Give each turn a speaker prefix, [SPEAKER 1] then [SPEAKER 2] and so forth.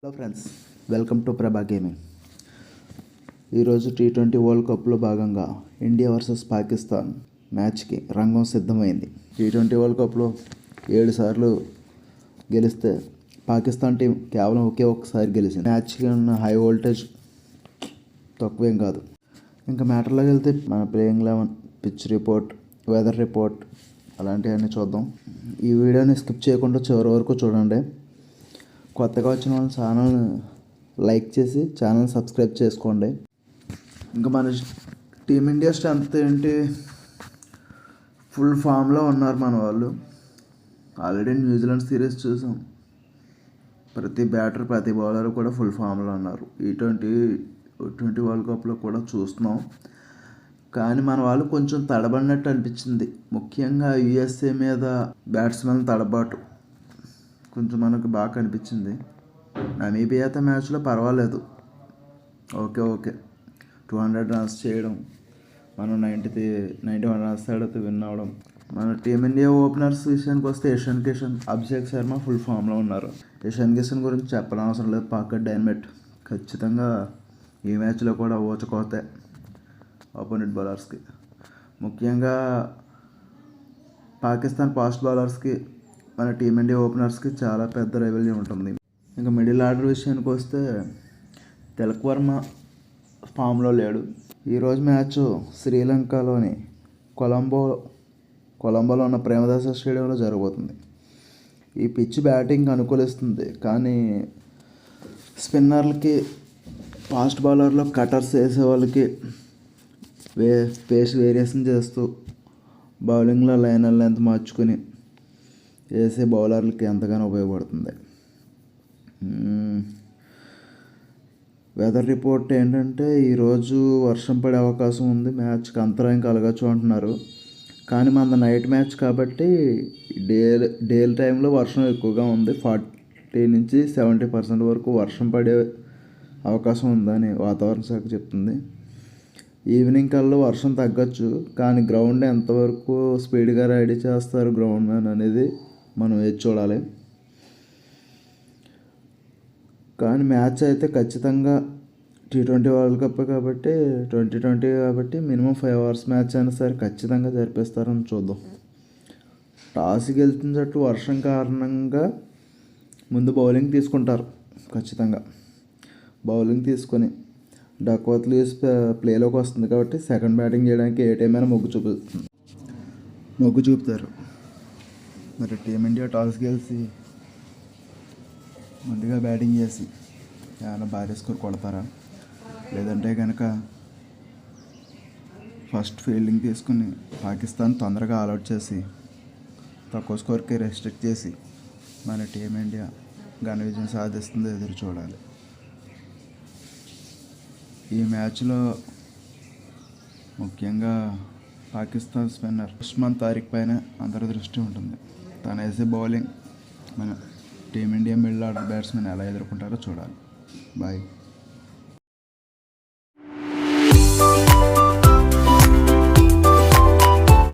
[SPEAKER 1] Hello friends, welcome to ప్రభా gaming. ఈరోజు T20 world కప్లో భాగంగా ఇండియా వర్సెస్ పాకిస్తాన్ మ్యాచ్కి రంగం సిద్ధమైంది. T20 వరల్డ్ కప్లో 7 సార్లు గెలిస్తే పాకిస్తాన్ టీం కేవలం ఒకే ఒక్కసారి గెలిచింది. మ్యాచ్కి ఉన్న హై వోల్టేజ్ తక్కువేం కాదు. ఇంకా మ్యాటర్లోకి వెళ్తే మన playing 11, pitch report, weather report అలాంటివన్నీ చూద్దాం. ఈ వీడియోని స్కిప్ చేయకుండా చివరి వరకు చూడండి. కొత్తగా వచ్చిన వాళ్ళ ఛానల్ని లైక్ చేసి ఛానల్ సబ్స్క్రైబ్ చేసుకోండి. ఇంకా మన టీమిండియా స్ట్రెంత్ ఏంటి, ఫుల్ ఫామ్లో ఉన్నారు మన వాళ్ళు. ఆల్రెడీ న్యూజిలాండ్ సిరీస్ చూసాం. ప్రతి బ్యాటర్ ప్రతి బౌలర్ కూడా ఫుల్ ఫామ్లో ఉన్నారు. T20 వరల్డ్ కప్లో కూడా చూస్తున్నాం. కానీ మన వాళ్ళు కొంచెం తడబడినట్టు అనిపించింది. ముఖ్యంగా USA మీద బ్యాట్స్మెన్ తడబాటు కొంచెం మనకు బాగా కనిపించింది. నమీబియాతో మ్యాచ్లో పర్వాలేదు, ఓకే 200 రన్స్ చేయడం, మనం 91 రన్స్ తేడాతో విన్ అవ్వడం. మన టీమిండియా ఓపెనర్స్ విషయానికి వస్తే ఇషాన్ కిషన్, అభిషేక్ శర్మ ఫుల్ ఫామ్లో ఉన్నారు. ఇషాన్ కిషన్ గురించి చెప్పనవసరం లేదు. పాక్ డైనమైట్ ఖచ్చితంగా ఈ మ్యాచ్లో కూడా ఊచకోతే ఆపోనెంట్ బౌలర్స్కి. ముఖ్యంగా పాకిస్తాన్ ఫాస్ట్ బౌలర్స్కి మన టీమిండియా ఓపెనర్స్కి చాలా పెద్ద రెవెన్యూ ఉంటుంది. ఇంకా మిడిల్ ఆర్డర్ విషయానికి వస్తే తిలక్ వర్మ ఫామ్లో లేడు. ఈరోజు మ్యాచ్ శ్రీలంకలోని కొలంబోలో ఉన్న ప్రేమదాస స్టేడియంలో జరగబోతుంది. ఈ పిచ్ బ్యాటింగ్ అనుకూలిస్తుంది, కానీ స్పిన్నర్లకి, ఫాస్ట్ బౌలర్లో కటర్స్ వేసే వాళ్ళకి పేస్ వేరియేషన్ చేస్తూ బౌలింగ్లో లైనర్ లెంత్ మార్చుకుని వేసే బౌలర్లకి ఎంతగానో ఉపయోగపడుతుంది. వెదర్ రిపోర్ట్ ఏంటంటే ఈరోజు వర్షం పడే అవకాశం ఉంది, మ్యాచ్కి అంతరాయం కలగచ్చు అంటున్నారు. కానీ మన నైట్ మ్యాచ్ కాబట్టి డే టైంలో వర్షం ఎక్కువగా ఉంది. 40 నుంచి 70% వరకు వర్షం పడే అవకాశం ఉందని వాతావరణ శాఖ చెప్తుంది. ఈవినింగ్ కల్లా వర్షం తగ్గచ్చు, కానీ గ్రౌండ్ ఎంతవరకు స్పీడ్గా రెడీ చేస్తారు గ్రౌండ్ మ్యాన్ అనేది మనం వేచి చూడాలి. కానీ మ్యాచ్ అయితే ఖచ్చితంగా T20 వరల్డ్ కప్ కాబట్టి 2020 కాబట్టి మినిమం 5 hours మ్యాచ్ అయినా సరే ఖచ్చితంగా జరిపిస్తారని చూద్దాం. టాస్ గెలిచిన జట్టు వర్షం కారణంగా ముందు బౌలింగ్ తీసుకుంటారు. ఖచ్చితంగా బౌలింగ్ తీసుకొని డక్వర్త్ లూయిస్ ప్లేలోకి వస్తుంది కాబట్టి సెకండ్ బ్యాటింగ్ చేయడానికి ఏ టైం అయినా మొగ్గు చూపుతారు. మరి టీమిండియా టాస్ గెలిచి ముందుగా బ్యాటింగ్ చేసి ఏమైనా భారీ స్కోర్ కొడతారా, లేదంటే కనుక ఫస్ట్ ఫీల్డింగ్ తీసుకుని పాకిస్తాన్ తొందరగా ఆల్అౌట్ చేసి తక్కువ స్కోర్కి రెస్ట్రిక్ట్ చేసి మన టీమిండియా ఘన విజయం సాధిస్తుందో ఎదురు చూడాలి. ఈ మ్యాచ్లో ముఖ్యంగా పాకిస్తాన్ స్పిన్నర్ ఉస్మాన్ తారిక్ పైన అందరి దృష్టి ఉంటుంది. తను వేసే బౌలింగ్ మన టీమిండియా మిడిల్ ఆర్డర్ బ్యాట్స్మెన్ ఎలా ఎదుర్కొంటారో చూడాలి. బాయ్.